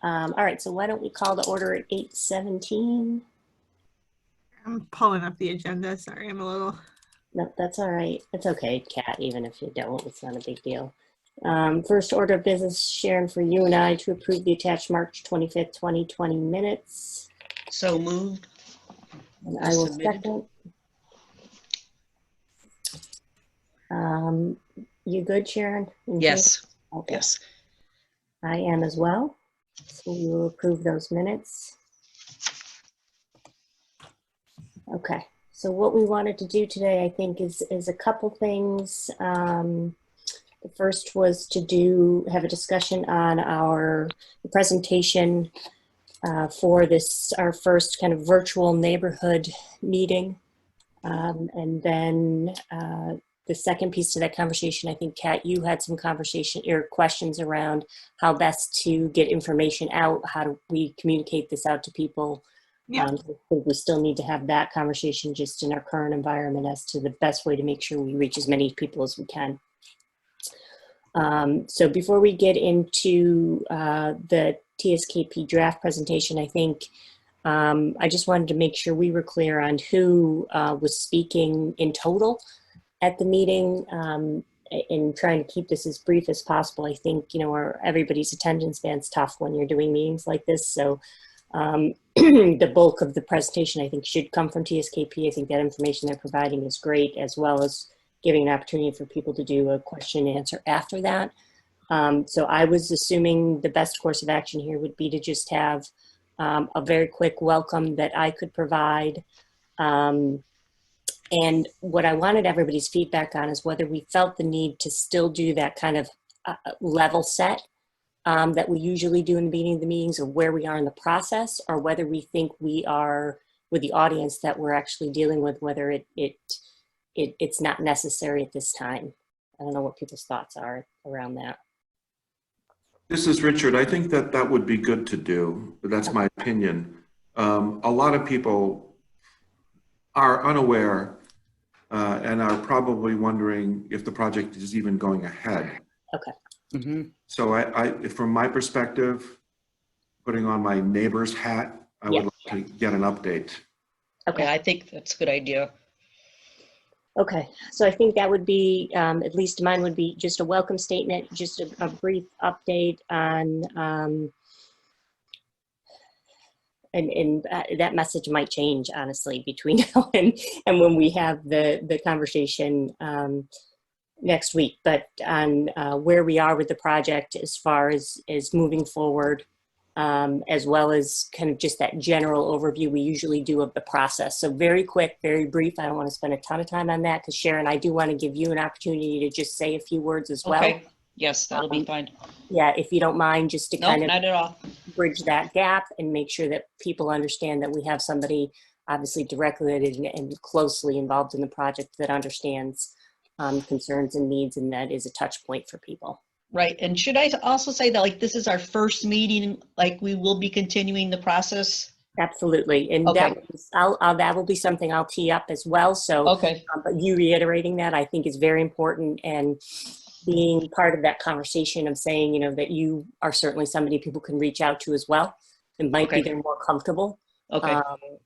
All right, so why don't we call the order at 8:17? I'm pulling up the agenda. Sorry, I'm a little. No, that's all right. It's okay, Kat, even if you don't, it's not a big deal. First order of business, Sharon, for you and I to approve the attached March 25th, 2020 minutes. So moved. And I will Submitted. second. You good, Sharon? Yes. Okay. Yes. I am as well. So we will approve those minutes. Okay. So what we wanted to do today, I think, is a couple things. The first was to have a discussion on our presentation for this, our first kind of virtual neighborhood meeting. And then the second piece to that conversation, I think, Kat, you had some conversation or questions around how best to get information out. How do we communicate this out to people? Yeah. We still need to have that conversation just in our current environment as to the best way to make sure we reach as many people as we can. So before we get into the TSKP draft presentation, I think I just wanted to make sure we were clear on who was speaking in total at the meeting, and trying to keep this as brief as possible. I think, you know, everybody's attention span's tough when you're doing meetings like this. So the bulk of the presentation, I think, should come from TSKP. I think that information they're providing is great, as well as giving an opportunity for people to do a question and answer after that. So I was assuming the best course of action here would be to just have a very quick welcome that I could provide. And what I wanted everybody's feedback on is whether we felt the need to still do that kind of level set that we usually do in the beginning of the meetings, or where we are in the process, or whether we think we are with the audience that we're actually dealing with, whether it's not necessary at this time. I don't know what people's thoughts are around that. This is Richard. I think that would be good to do, but that's my opinion. A lot of people are unaware and are probably wondering if the project is even going ahead. Okay. Mm-hmm. So from my perspective, putting on my neighbor's hat, I would like to get an update. Okay. Yeah, I think that's a good idea. Okay, so I think that would be, at least mine would be just a welcome statement, just a brief update on, and that message might change, honestly, between now and when we have the conversation next week, but on where we are with the project as far as moving forward, as well as kind of just that general overview we usually do of the process. So very quick, very brief. I don't want to spend a ton of time on that because Sharon, I do want to give you an opportunity to just say a few words as well. Okay. Yes, that'll be fine. Yeah, if you don't mind, just to kind of not at all. bridge that gap and make sure that people understand that we have somebody obviously directly and closely involved in the project that understands concerns and needs, and that is a touch point for people. Right. And should I also say that, like, this is our first meeting, like we will be continuing the process? Absolutely. And okay. that will be something I'll tee up as well. So okay. But you reiterating that, I think, is very important, and being part of that conversation of saying, you know, that you are certainly somebody people can reach out to as well. It might be they're more comfortable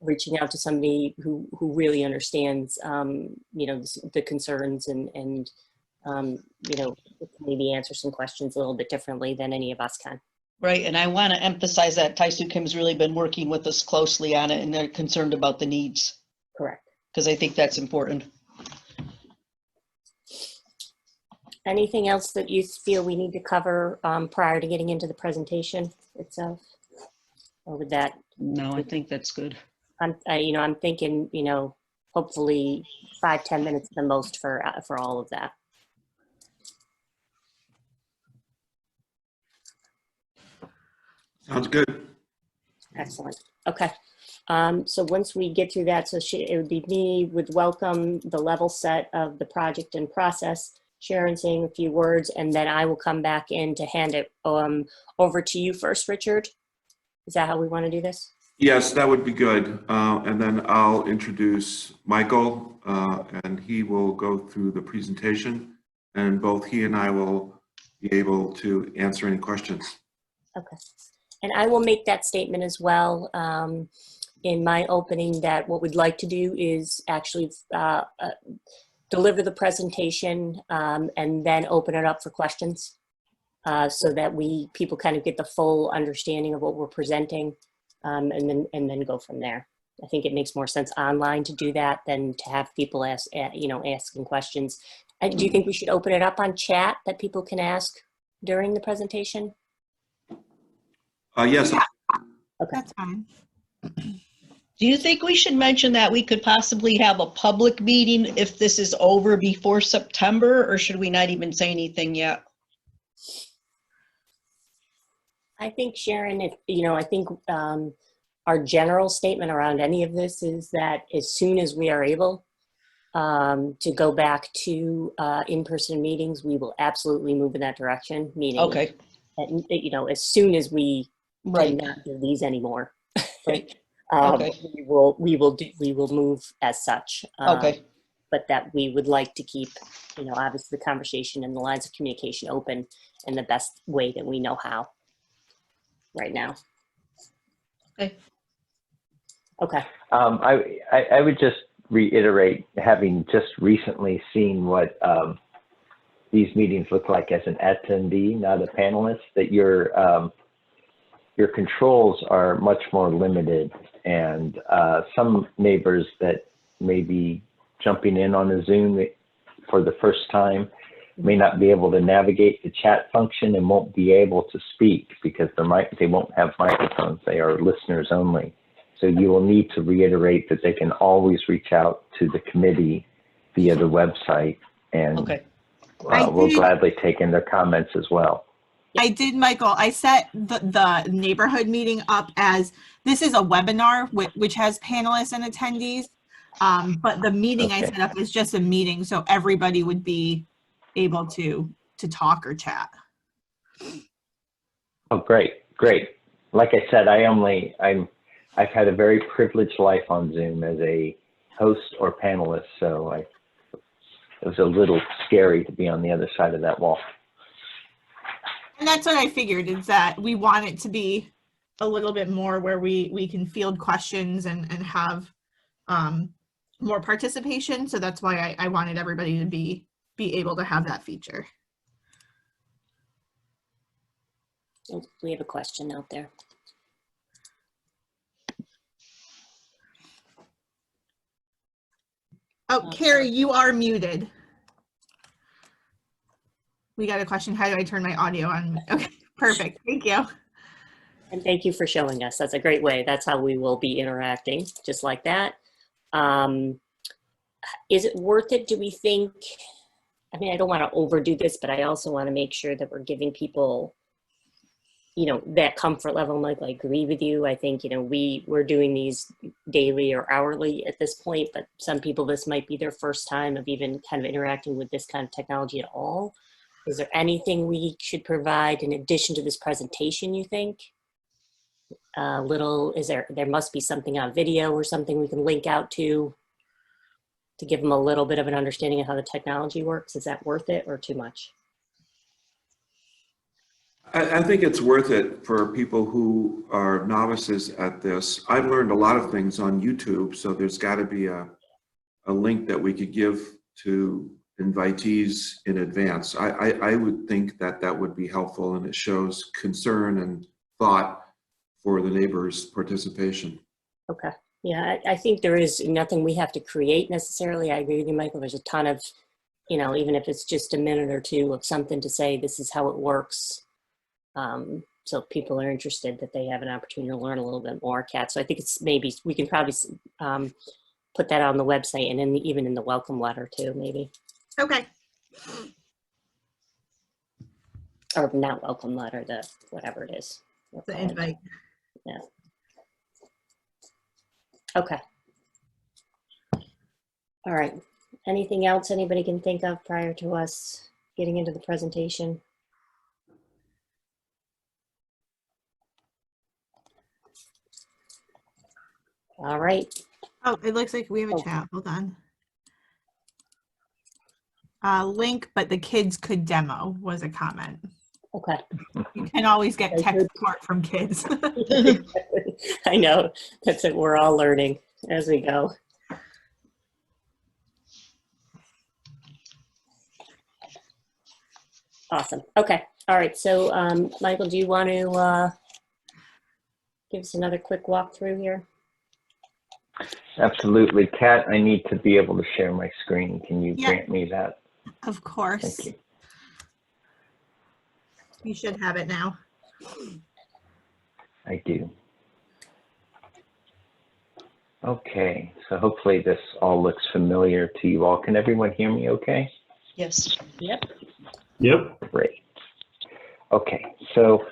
reaching out to somebody who really understands, you know, the concerns and you know, maybe answer some questions a little bit differently than any of us can. Right, and I want to emphasize that Taisu Kim's really been working with us closely on it, and they're concerned about the needs. Correct. Because I think that's important. Anything else that you feel we need to cover prior to getting into the presentation itself? Or with that? No, I think that's good. You know, I'm thinking, you know, hopefully 5-10 minutes at the most for all of that. Sounds good. Excellent. Okay. So once we get through that, so it would be me with welcome, the level set of the project and process, Sharon saying a few words, and then I will come back in to hand it over to you first, Richard. Is that how we want to do this? Yes, that would be good. And then I'll introduce Michael, and he will go through the presentation, and both he and I will be able to answer any questions. Okay. And I will make that statement as well in my opening, that what we'd like to do is actually deliver the presentation and then open it up for questions so that people kind of get the full understanding of what we're presenting and then go from there. I think it makes more sense online to do that than to have people asking questions. Do you think we should open it up on chat that people can ask during the presentation? Yes. Okay. That's fine. Do you think we should mention that we could possibly have a public meeting if this is over before September, or should we not even say anything yet? I think, Sharon, I think our general statement around any of this is that as soon as we are able to go back to in-person meetings, we will absolutely move in that direction, meaning, Okay, as soon as we right, cannot do these anymore, right, okay, we will move as such. okay, But that we would like to keep, obviously the conversation and the lines of communication open in the best way that we know how right now. okay. Okay. I would just reiterate, having just recently seen what these meetings look like as an attendee, not a panelist, that your controls are much more limited, and some neighbors that may be jumping in on a Zoom for the first time may not be able to navigate the chat function and won't be able to speak because they won't have microphones. They are listeners only. So you will need to reiterate that they can always reach out to the committee via the website, and Okay. We'll gladly take in their comments as well. I did, Michael. I set the neighborhood meeting up as, this is a webinar which has panelists and attendees, but the meeting I Okay. set up is just a meeting, so everybody would be able to talk or chat. Oh, great. Like I said, I've had a very privileged life on Zoom as a host or panelist, so it was a little scary to be on the other side of that wall. And that's what I figured, is that we want it to be a little bit more where we can field questions and have more participation. So that's why I wanted everybody to be able to have that feature. We have a question out there. Oh, Carrie, you are muted. We got a question. How do I turn my audio on? Okay, perfect. Thank you. And thank you for showing us. That's a great way. That's how we will be interacting, just like that. Is it worth it, do we think? I mean, I don't want to overdo this, but I also want to make sure that we're giving people, that comfort level. Michael, I agree with you. I think, we're doing these daily or hourly at this point, but some people, this might be their first time of even kind of interacting with this kind of technology at all. Is there anything we should provide in addition to this presentation, you think? There must be something on video or something we can link out to give them a little bit of an understanding of how the technology works. Is that worth it or too much? I think it's worth it for people who are novices at this. I've learned a lot of things on YouTube, so there's got to be a link that we could give to invitees in advance. I would think that would be helpful, and it shows concern and thought for the neighbors' participation. Okay. Yeah, I think there is nothing we have to create necessarily. I agree with you, Michael. There's a ton of, even if it's just a minute or two of something to say, this is how it works. So if people are interested, that they have an opportunity to learn a little bit more, Kat. So I think it's maybe, we can probably put that on the website and even in the welcome letter too, maybe. Okay. Or not welcome letter, whatever it is. The invite. Yeah. Okay. All right. Anything else anybody can think of prior to us getting into the presentation? All right. Oh, it looks like we have a chat. Hold on. Link, but the kids could demo was a comment. Okay. You can always get Okay, tech good. support from kids. I know. That's it. We're all learning as we go. Awesome. Okay. All right. So, Michael, do you want to give us another quick walkthrough here? Absolutely. Kat, I need to be able to share my screen. Can you Yeah. grant me that? Of course. Thank you. You should have it now. I do. Okay, so hopefully this all looks familiar to you all. Can everyone hear me okay? Yes. Yep. Yep. Great. Okay, so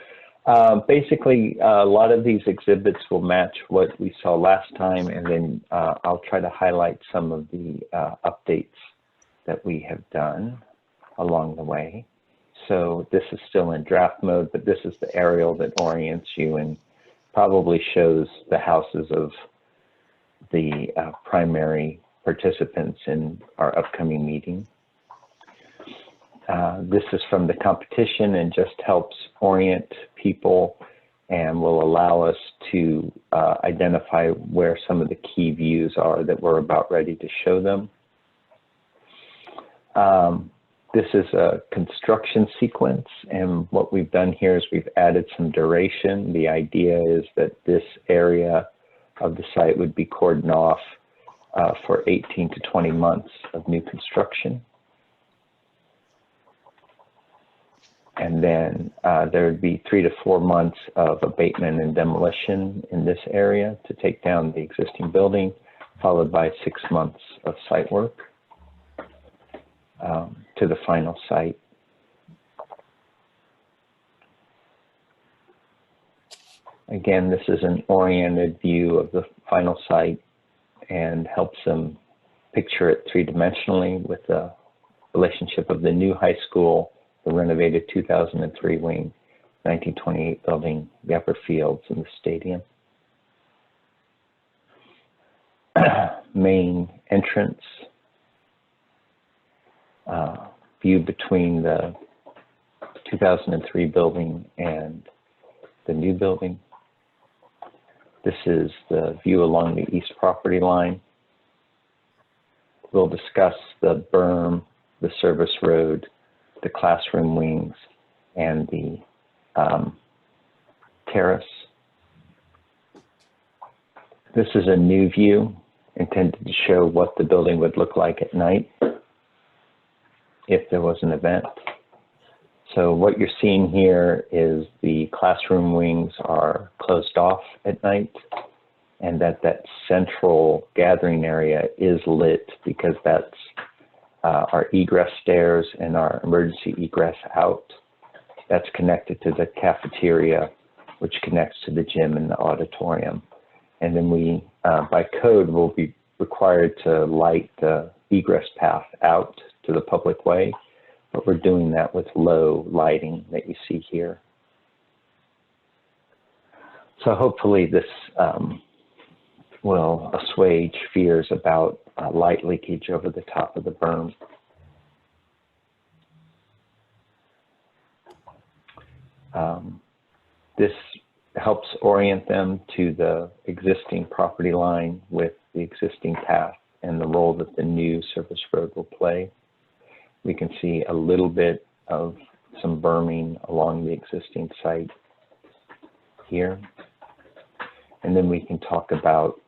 basically a lot of these exhibits will match what we saw last time, and then I'll try to highlight some of the updates that we have done along the way. So this is still in draft mode, but this is the aerial that orients you and probably shows the houses of the primary participants in our upcoming meeting. This is from the competition and just helps orient people and will allow us to identify where some of the key views are that we're about ready to show them. This is a construction sequence, and what we've done here is we've added some duration. The idea is that this area of the site would be cordoned off for 18 to 20 months of new construction. And then there would be 3 to 4 months of abatement and demolition in this area to take down the existing building, followed by 6 months of site work to the final site. Again, this is an oriented view of the final site and helps them picture it three-dimensionally with the relationship of the new high school, the renovated 2003 wing, 1928 building, the upper fields, and the stadium. Main entrance, view between the 2003 building and the new building. This is the view along the east property line. We'll discuss the berm, the service road, the classroom wings, and the terrace. This is a new view intended to show what the building would look like at night if there was an event. So what you're seeing here is the classroom wings are closed off at night, and that central gathering area is lit because that's our egress stairs and our emergency egress out. That's connected to the cafeteria, which connects to the gym and the auditorium. And then we, by code, will be required to light the egress path out to the public way, but we're doing that with low lighting that you see here. So hopefully this will assuage fears about light leakage over the top of the berm. This helps orient them to the existing property line with the existing path and the role that the new service road will play. We can see a little bit of some berming along the existing site here. And then we can talk about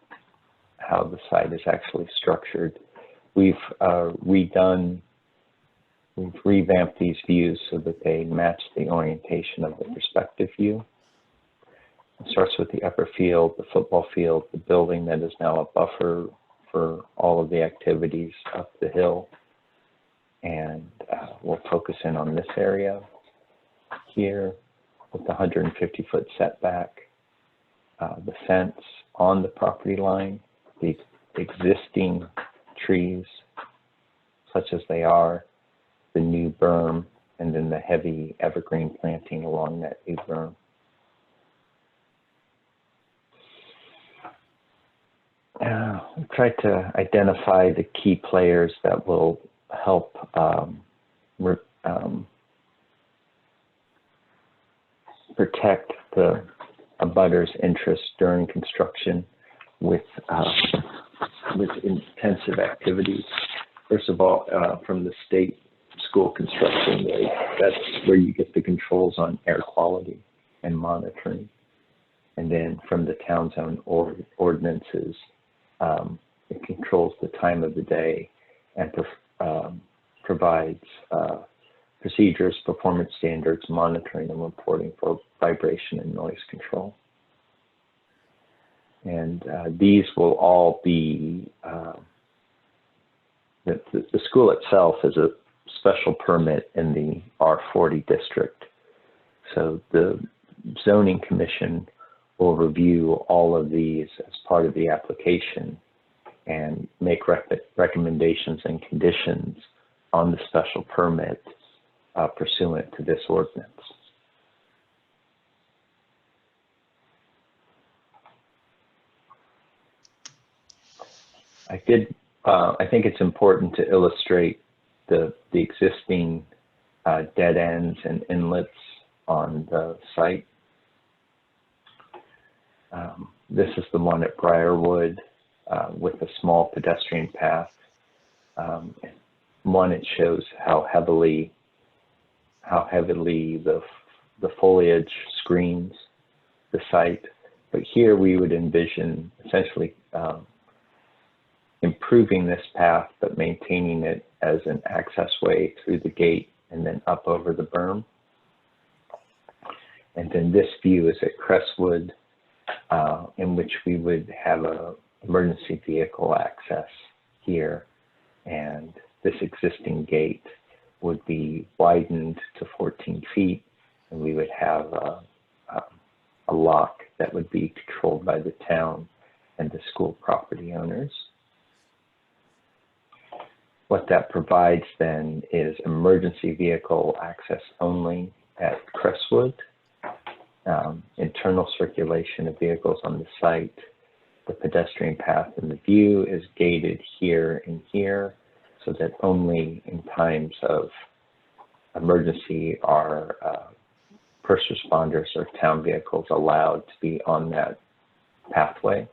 how the site is actually structured. We've revamped these views so that they match the orientation of the perspective view. It starts with the upper field, the football field, the building that is now a buffer for all of the activities up the hill. And we'll focus in on this area here with the 150-foot setback, the fence on the property line, the existing trees, such as they are, the new berm, and then the heavy evergreen planting along that new berm. We tried to identify the key players that will help protect the abutters' interest during construction with intensive activities. First of all, from the state school construction rate, that's where you get the controls on air quality and monitoring. And then from the town's own ordinances, it controls the time of the day and provides procedures, performance standards, monitoring and reporting for vibration and noise control. And these will all be, the school itself is a special permit in the R40 district. So the zoning commission will review all of these as part of the application and make recommendations and conditions on the special permit pursuant to this ordinance. I think it's important to illustrate the existing dead ends and inlets on the site. This is the one at Briarwood with a small pedestrian path. It shows how heavily the foliage screens the site. But here we would envision essentially improving this path, but maintaining it as an access way through the gate and then up over the berm. And then this view is at Crestwood, in which we would have a emergency vehicle access here. And this existing gate would be widened to 14 feet, and we would have a lock that would be controlled by the town and the school property owners. What that provides then is emergency vehicle access only at Crestwood, internal circulation of vehicles on the site. The pedestrian path in the view is gated here and here, so that only in times of emergency are first responders or town vehicles allowed to be on that pathway.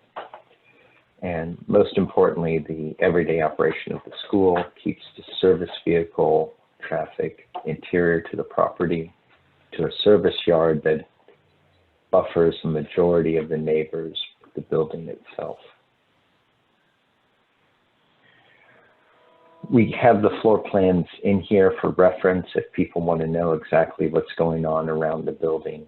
And most importantly, the everyday operation of the school keeps the service vehicle traffic interior to the property to a service yard that buffers the majority of the neighbors with the building itself. We have the floor plans in here for reference if people want to know exactly what's going on around the building.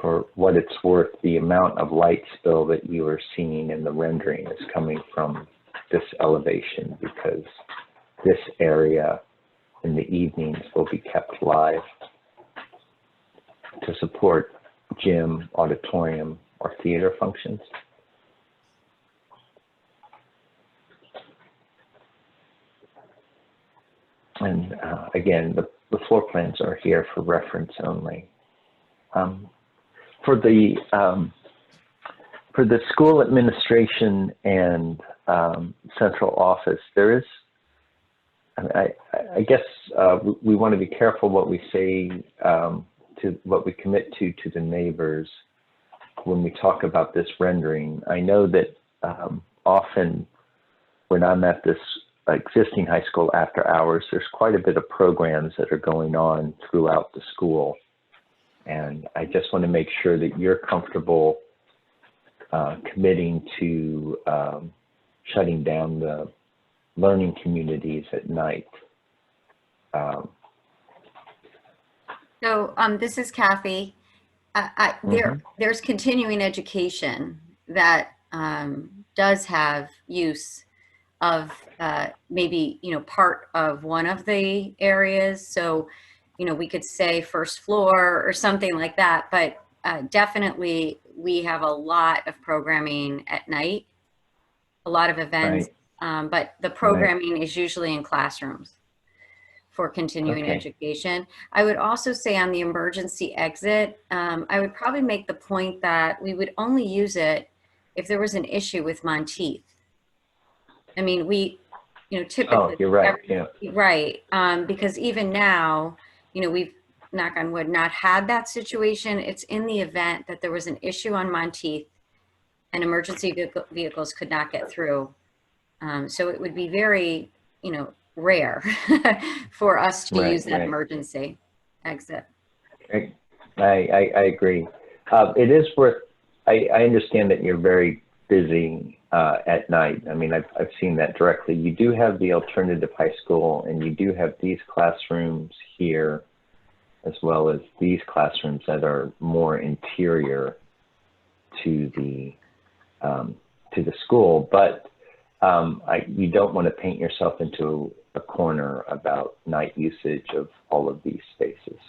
For what it's worth, the amount of light spill that you are seeing in the rendering is coming from this elevation, because this area in the evenings will be kept live to support gym, auditorium, or theater functions. And again, the floor plans are here for reference only. For the school administration and central office, there is, I guess we want to be careful what we say, to what we commit to the neighbors when we talk about this rendering. I know that often when I'm at this existing high school after hours, there's quite a bit of programs that are going on throughout the school. And I just want to make sure that you're comfortable committing to shutting down the learning communities at night. So this is Kathy. There's continuing education that does have use of maybe, part of one of the areas. So, we could say first floor or something like that, but definitely we have a lot of programming at night, a lot of events, but the programming is usually in classrooms for continuing education. I would also say on the emergency exit, I would probably make the point that we would only use it if there was an issue with Monteith. I mean, we, typically. Oh, you're right. Yeah. Right. Because even now, we've knock on wood, not had that situation. It's in the event that there was an issue on Monteith and emergency vehicles could not get through. So it would be very, rare for us to use that emergency exit. I agree. It is worth, I understand that you're very busy at night. I mean, I've seen that directly. You do have the alternative high school, and you do have these classrooms here, as well as these classrooms that are more interior to the school. But you don't want to paint yourself into a corner about night usage of all of these spaces.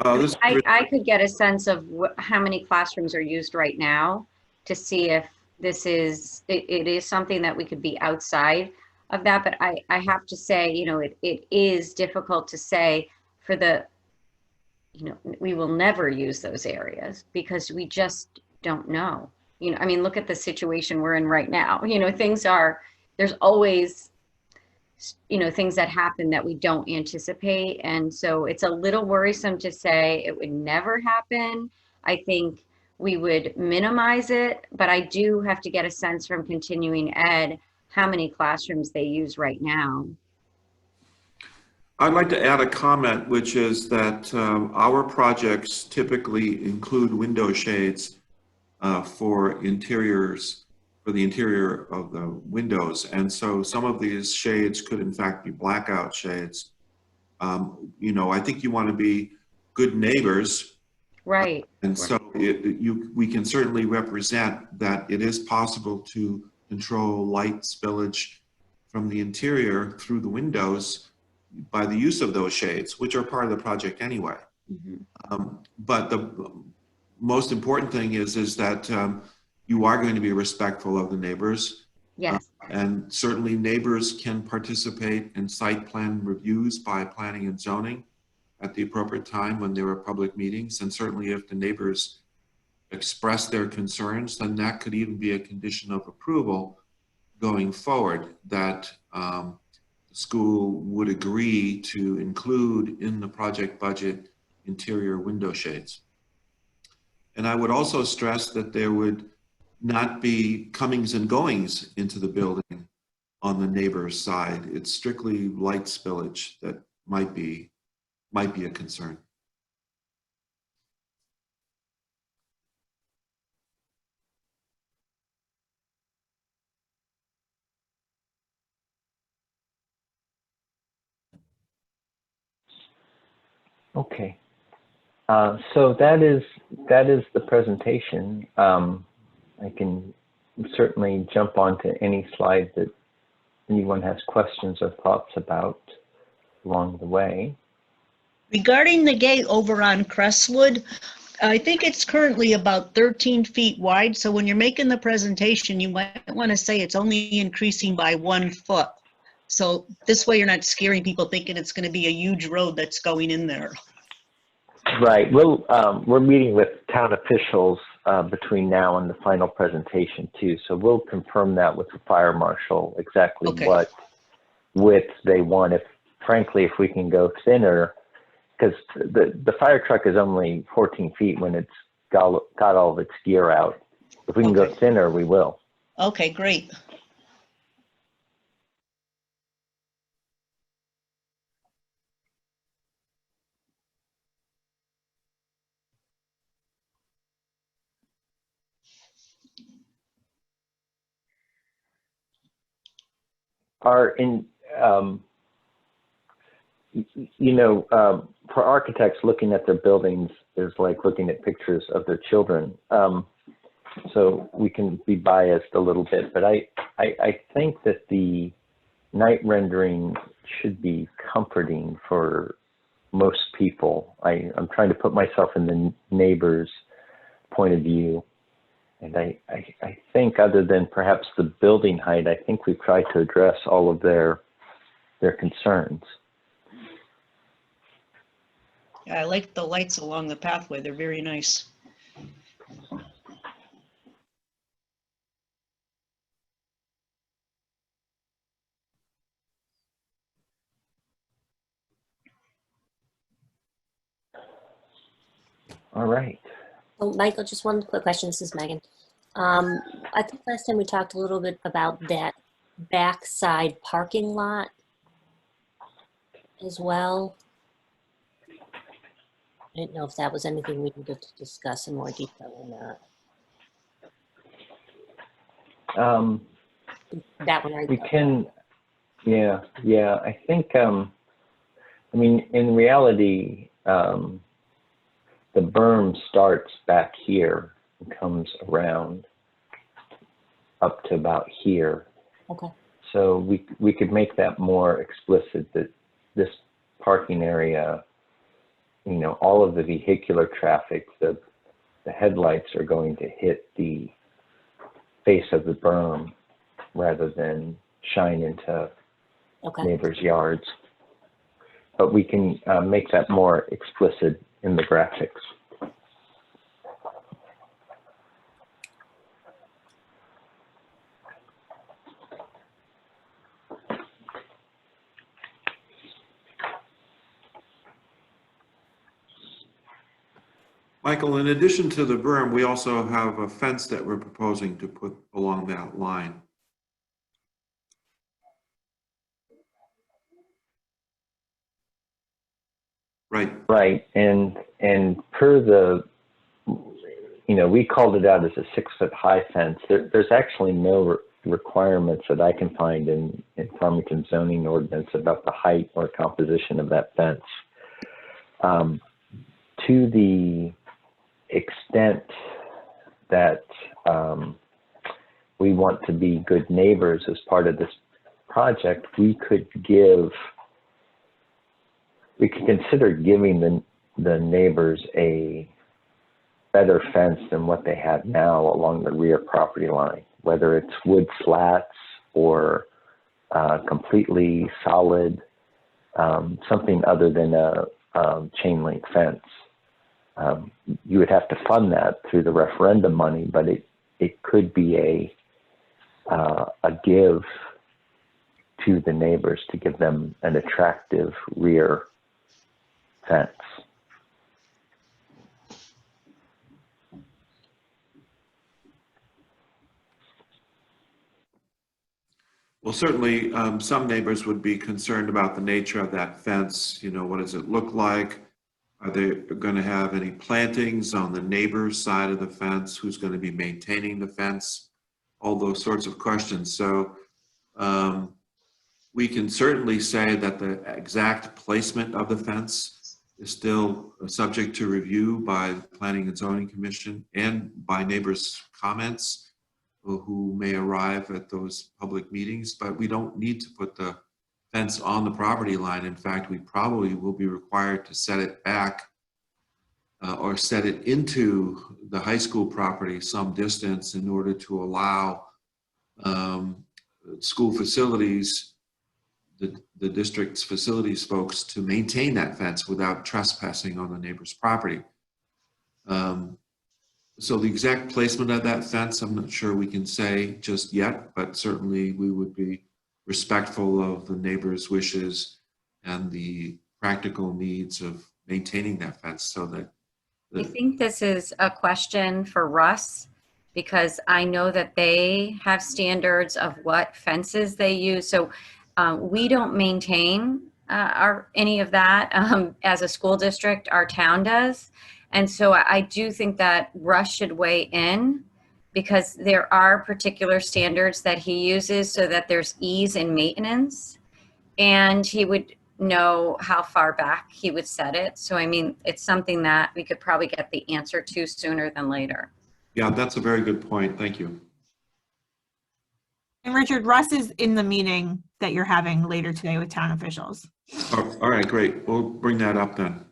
I could get a sense of how many classrooms are used right now to see if this is, it is something that we could be outside of that. But I have to say, it is difficult to say for the, we will never use those areas because we just don't know. I mean, look at the situation we're in right now. There's always, things that happen that we don't anticipate. And so it's a little worrisome to say it would never happen. I think we would minimize it, but I do have to get a sense from continuing ed how many classrooms they use right now. I'd like to add a comment, which is that our projects typically include window shades for interiors, for the interior of the windows. And so some of these shades could in fact be blackout shades. I think you want to be good neighbors. Right. And so we can certainly represent that it is possible to control light spillage from the interior through the windows by the use of those shades, which are part of the project anyway. Mm-hmm. But the most important thing is that you are going to be respectful of the neighbors. Yes. And certainly neighbors can participate in site plan reviews by planning and zoning at the appropriate time when there are public meetings. And certainly if the neighbors express their concerns, then that could even be a condition of approval going forward, that the school would agree to include in the project budget interior window shades. And I would also stress that there would not be comings and goings into the building on the neighbor's side. It's strictly light spillage that might be a concern. Okay. So that is the presentation. I can certainly jump onto any slide that anyone has questions or thoughts about along the way. Regarding the gate over on Crestwood, I think it's currently about 13 feet wide. So when you're making the presentation, you might want to say it's only increasing by 1 foot. So this way you're not scaring people thinking it's going to be a huge road that's going in there. Right. We're meeting with town officials between now and the final presentation too. So we'll confirm that with the fire marshal exactly what width they want. Frankly, if we can go thinner, because the fire truck is only 14 feet when it's got all of its gear out. If we can go thinner, we will. Okay, great. For architects, looking at their buildings is like looking at pictures of their children. So we can be biased a little bit, but I think that the night rendering should be comforting for most people. I'm trying to put myself in the neighbor's point of view. And I think other than perhaps the building height, I think we've tried to address all of their concerns. Yeah, I like the lights along the pathway. They're very nice. All right. Oh, Michael, just one quick question. This is Megan. I think last time we talked a little bit about that backside parking lot as well. I didn't know if that was anything we needed to discuss in more detail or not. That one right We there. can, yeah. I think, I mean, in reality, the berm starts back here and comes around up to about here. Okay. So we could make that more explicit, that this parking area, you know, all of the vehicular traffic, the headlights are going to hit the face of the berm rather than shine into Okay. neighbors' yards. But we can make that more explicit in the graphics. Michael, in addition to the berm, we also have a fence that we're proposing to put along that line. Right. Right, and per the, you know, we called it out as a 6-foot high fence. There's actually no requirements that I can find in Farmington zoning ordinance about the height or composition of that fence. To the extent that we want to be good neighbors as part of this project, we could consider giving the neighbors a better fence than what they have now along the rear property line, whether it's wood slats or completely solid, something other than a chain link fence. You would have to fund that through the referendum money, but it could be a give to the neighbors to give them an attractive rear fence. Well, certainly some neighbors would be concerned about the nature of that fence. You know, what does it look like? Are they going to have any plantings on the neighbor's side of the fence? Who's going to be maintaining the fence? All those sorts of questions. So we can certainly say that the exact placement of the fence is still subject to review by the Planning and Zoning Commission and by neighbors' comments who may arrive at those public meetings, but we don't need to put the fence on the property line. In fact, we probably will be required to set it back or set it into the high school property some distance in order to allow school facilities, the district's facilities folks, to maintain that fence without trespassing on the neighbor's property. So the exact placement of that fence, I'm not sure we can say just yet, but certainly we would be respectful of the neighbor's wishes and the practical needs of maintaining that fence so that I think this is a question for Russ, because I know that they have standards of what fences they use. So we don't maintain any of that as a school district. Our town does. And so I do think that Russ should weigh in, because there are particular standards that he uses so that there's ease in maintenance, and he would know how far back he would set it. So, I mean, it's something that we could probably get the answer to sooner than later. Yeah, that's a very good point. Thank you. And Richard, Russ is in the meeting that you're having later today with town officials. All right, great. We'll bring that up then.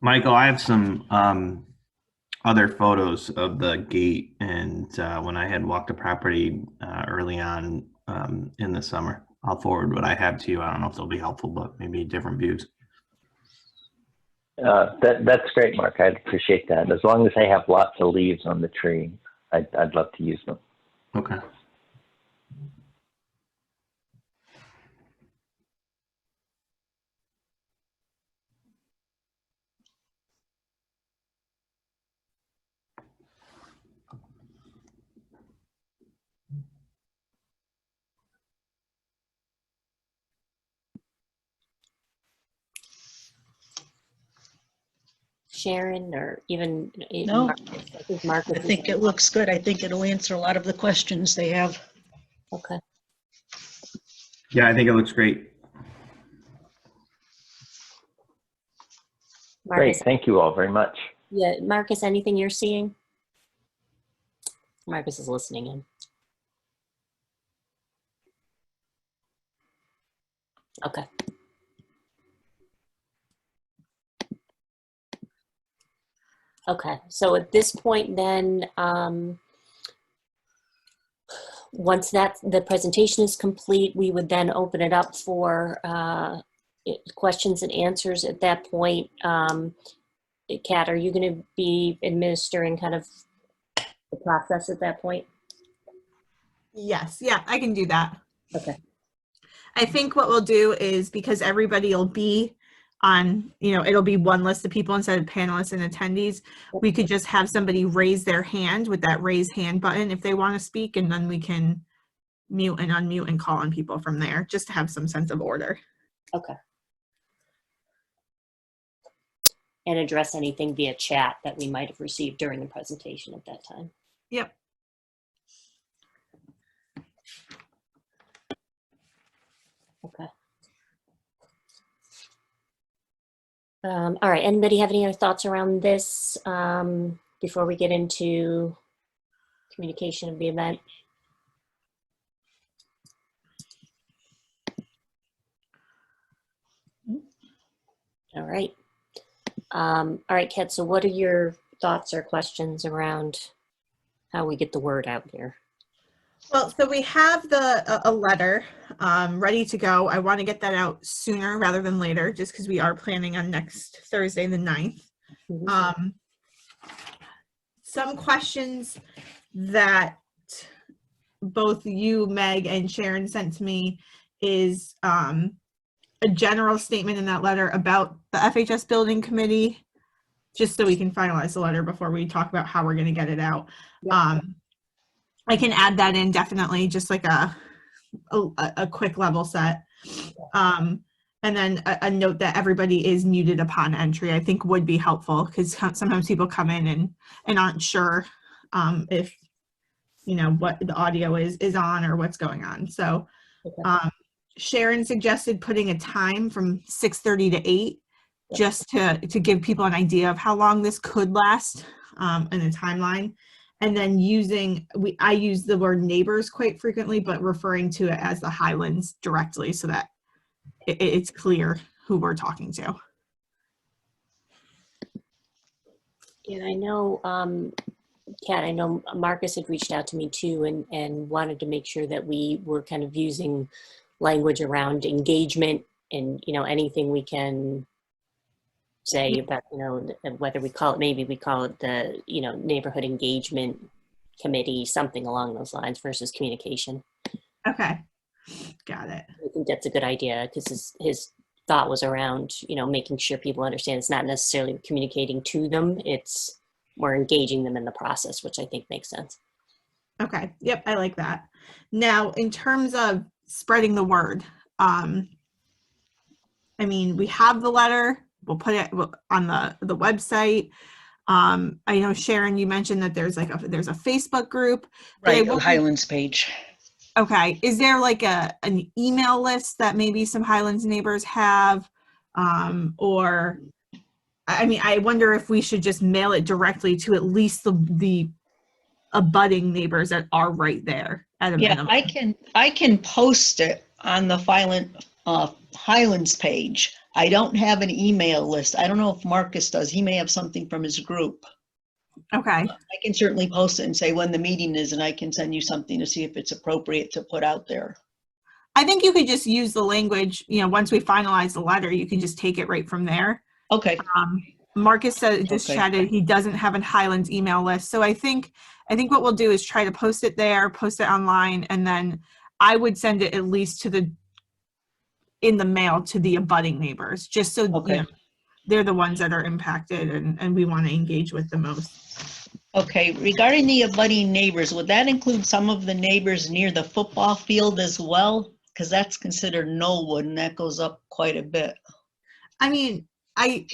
Michael, I have some other photos of the gate, and when I had walked the property early on in the summer. I'll forward what I have to you. I don't know if they'll be helpful, but maybe different views. That's great, Mark. I'd appreciate that. As long as I have lots of leaves on the tree, I'd love to use them. Okay. Sharon, or even No. Marcus? I think Marcus I think it looks good. I think it'll answer a lot of the questions they have. okay. Yeah, I think it looks great. Great. Marcus, Thank you all very much. yeah, Marcus, anything you're seeing? Marcus is listening in. Okay. Okay, so at this point then, once the presentation is complete, we would then open it up for questions and answers at that point. Kat, are you going to be administering kind of the process at that point? Yes, yeah, I can do that. Okay. I think what we'll do is, because everybody will be on, it'll be one list of people instead of panelists and attendees, we could just have somebody raise their hand with that raise hand button if they want to speak, and then we can mute and unmute and call on people from there, just to have some sense of order. Okay. And address anything via chat that we might have received during the presentation at that time. Yep. Okay. All right, anybody have any other thoughts around this before we get into communication of the event? All right. All right, Kat, so what are your thoughts or questions around how we get the word out here? Well, so we have a letter ready to go. I want to get that out sooner rather than later, just because we are planning on next Thursday, the 9th. Mm-hmm. Some questions that both you, Meg, and Sharon sent to me is a general statement in that letter about the FHS Building Committee, just so we can finalize the letter before we talk about how we're going to get it out. Yep. I can add that in, definitely, just like a quick level set. And then a note that everybody is muted upon entry, I think would be helpful, because sometimes people come in and aren't sure if, what the audio is on or what's going on. So Sharon suggested putting a time from 6:30 to 8, just to give people an idea of how long this could last and a timeline. And then I use the word neighbors quite frequently, but referring to it as the Highlands directly, so that it's clear who we're talking to. And I know, Kat, I know Marcus had reached out to me too and wanted to make sure that we were kind of using language around engagement and, anything we can say about, whether we call it, maybe we call it the, neighborhood engagement committee, something along those lines versus communication. Okay, got it. I think that's a good idea, because his thought was around, making sure people understand it's not necessarily communicating to them, it's we're engaging them in the process, which I think makes sense. Okay, yep, I like that. Now, in terms of spreading the word, we have the letter. We'll put it on the website. I know, Sharon, you mentioned that there's a Facebook group. Right, the Highlands page. Okay, is there like an email list that maybe some Highlands neighbors have? Or, I wonder if we should just mail it directly to at least the abutting neighbors that are right there at a minimum. I can post it on the Highlands page. I don't have an email list. I don't know if Marcus does. He may have something from his group. Okay. I can certainly post it and say when the meeting is, and I can send you something to see if it's appropriate to put out there. I think you could just use the language, once we finalize the letter, you can just take it right from there. Okay. Marcus said just Okay. chatted, he doesn't have a Highlands email list. So I think what we'll do is try to post it there, post it online, and then I would send it at least in the mail to the abutting neighbors, just so Okay. you know, they're the ones that are impacted and we want to engage with the most. Okay, regarding the abutting neighbors, would that include some of the neighbors near the football field as well? Because that's considered Knollwood and that goes up quite a bit. I mean, I'd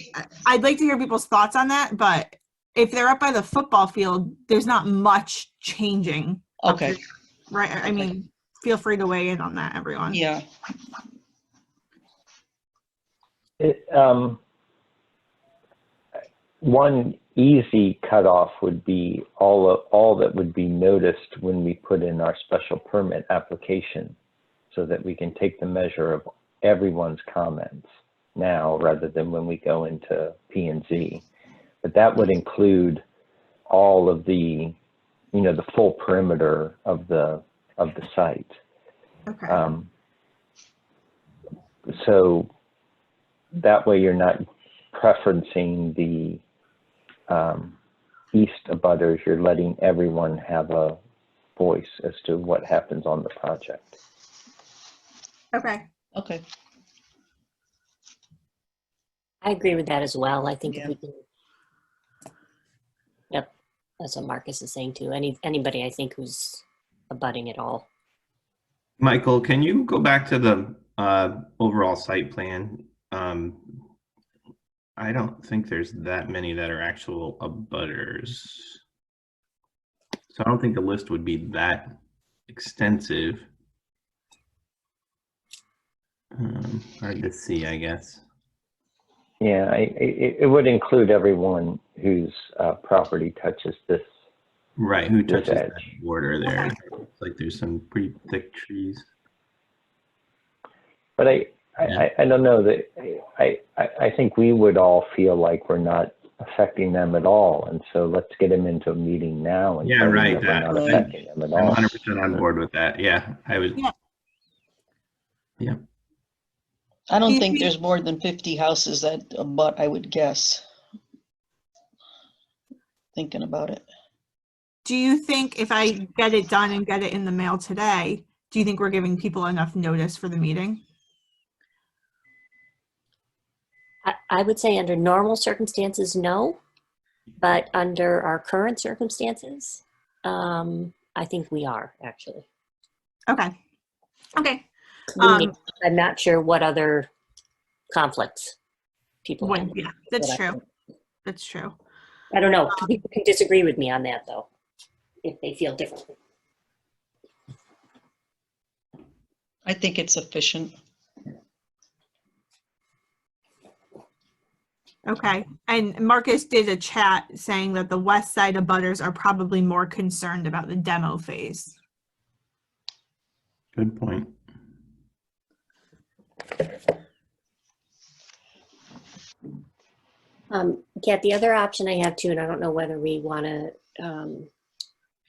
like to hear people's thoughts on that, but if they're up by the football field, there's not much changing. up Okay, there, right? I mean, feel free to weigh in on that, everyone. yeah, One easy cutoff would be all that would be noticed when we put in our special permit application, so that we can take the measure of everyone's comments now rather than when we go into P&Z. But that would include all of the, the full perimeter of the site. Okay. So that way you're not preferencing the east abutters, you're letting everyone have a voice as to what happens on the project. Okay. okay. I agree with that as well. I think if Yeah. we can, yep, that's what Marcus is saying too. Anybody I think who's abutting at all. Michael, can you go back to the overall site plan? I don't think there's that many that are actual abutters. So I don't think the list would be that extensive. Hard to see, I guess. Yeah, it would include everyone whose property touches this. Right, who This touches that edge. border there? Looks like there's some pretty thick trees. But I don't know that I think we would all feel like we're not affecting them at all, and so let's get them into a meeting now and Yeah, tell them right, that we're not that- affecting them at I'm all. 100% on board with that. Yeah, I was. Yeah. Yeah. I Do don't you think think- there's more than 50 houses that abut, I would guess. Thinking about it. Do you think if I get it done and get it in the mail today, do you think we're giving people enough notice for the meeting? I would say under normal circumstances, no, but under our current circumstances, I think we are actually. Okay. Okay. I'm not sure what other conflicts people have. Yeah, that's But true. That's true. I don't know. People can disagree with me on that though, if they feel differently. I think it's sufficient. Okay. And Marcus did a chat saying that the west side abutters are probably more concerned about the demo phase. Good point. Kat, the other option I have too, and I don't know whether we want to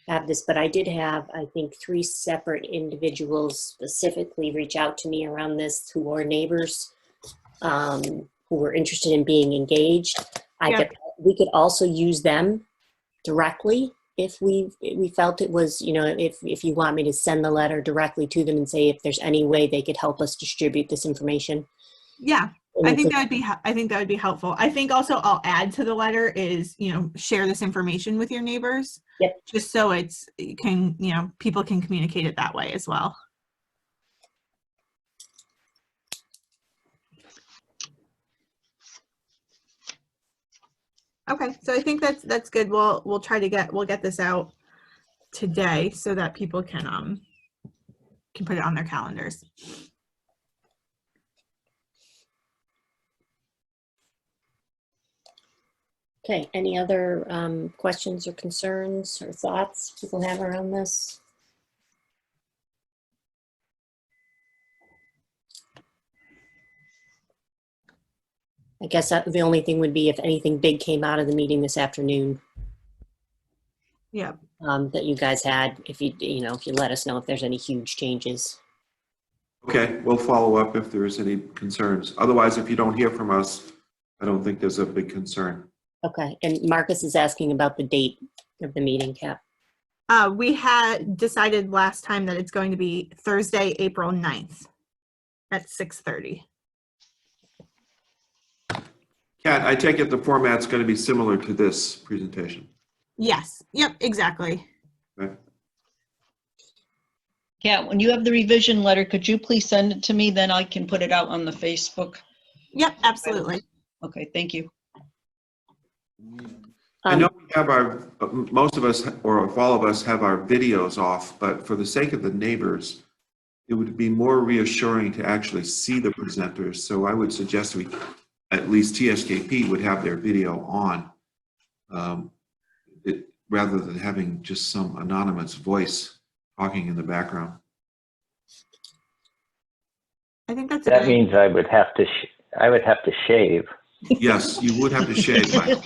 have this, but I did have, I think, 3 separate individuals specifically reach out to me around this who are neighbors, who were interested in being engaged. We could also use them directly if we felt it was, if you want me to send the letter directly to them and say if there's any way they could help us distribute this information. Yeah. I think that would be helpful. I think also I'll add to the letter is, share this information with your neighbors. Yep. Just so people can communicate it that way as well. Okay, so I think that's good. We'll get this out today so that people can put it on their calendars. Okay, any other questions or concerns or thoughts people have around this? I guess the only thing would be if anything big came out of the meeting this afternoon. Yeah. That you guys had, if you let us know if there's any huge changes. Okay, we'll follow up if there's any concerns. Otherwise, if you don't hear from us, I don't think there's a big concern. Okay, and Marcus is asking about the date of the meeting, Cap. We had decided last time that it's going to be Thursday, April 9th at 6:30. Kat, I take it the format's going to be similar to this presentation. Yes, yep, exactly. Okay. Yeah, when you have the revision letter, could you please send it to me? Then I can put it out on the Facebook. Yep, absolutely. Okay, thank you. I know we have most of us, or if all of us, have our videos off, but for the sake of the neighbors, it would be more reassuring to actually see the presenters. So I would suggest at least TSKP would have their video on, rather than having just some anonymous voice talking in the background. I think that's That means I would have to shave. Yes, you would have to shave, Michael.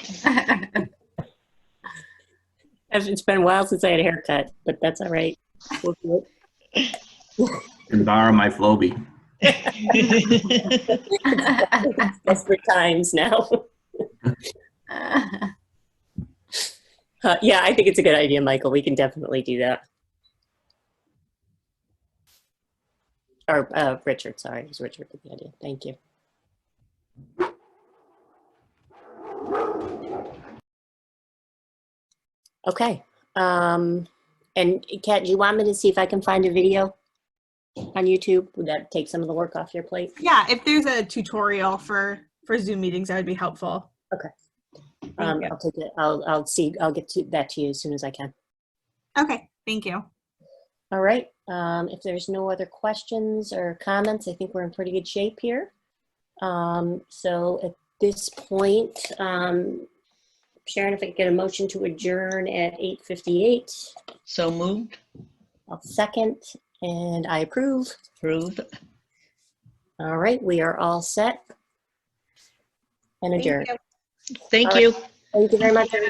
It's been a while since I had a haircut, but that's all right. We'll do it. And borrow my Flowbee. Desperate times now. Yeah, I think it's a good idea, Michael. We can definitely do that. Or Richard, sorry. It was Richard with the idea. Thank you. Okay. And Kat, do you want me to see if I can find a video on YouTube? Would that take some of the work off your plate? Yeah, if there's a tutorial for Zoom meetings, that would be helpful. Okay. I'll take it. I'll get that to you as soon as I can. Okay, thank you. All right. If there's no other questions or comments, I think we're in pretty good shape here. So at this point, Sharon, if I could get a motion to adjourn at 8:58. So moved. I'll second, and I approve. Approved. All right, we are all set and adjourned. Thank you. Thank All right. you. Thank you very much, everybody.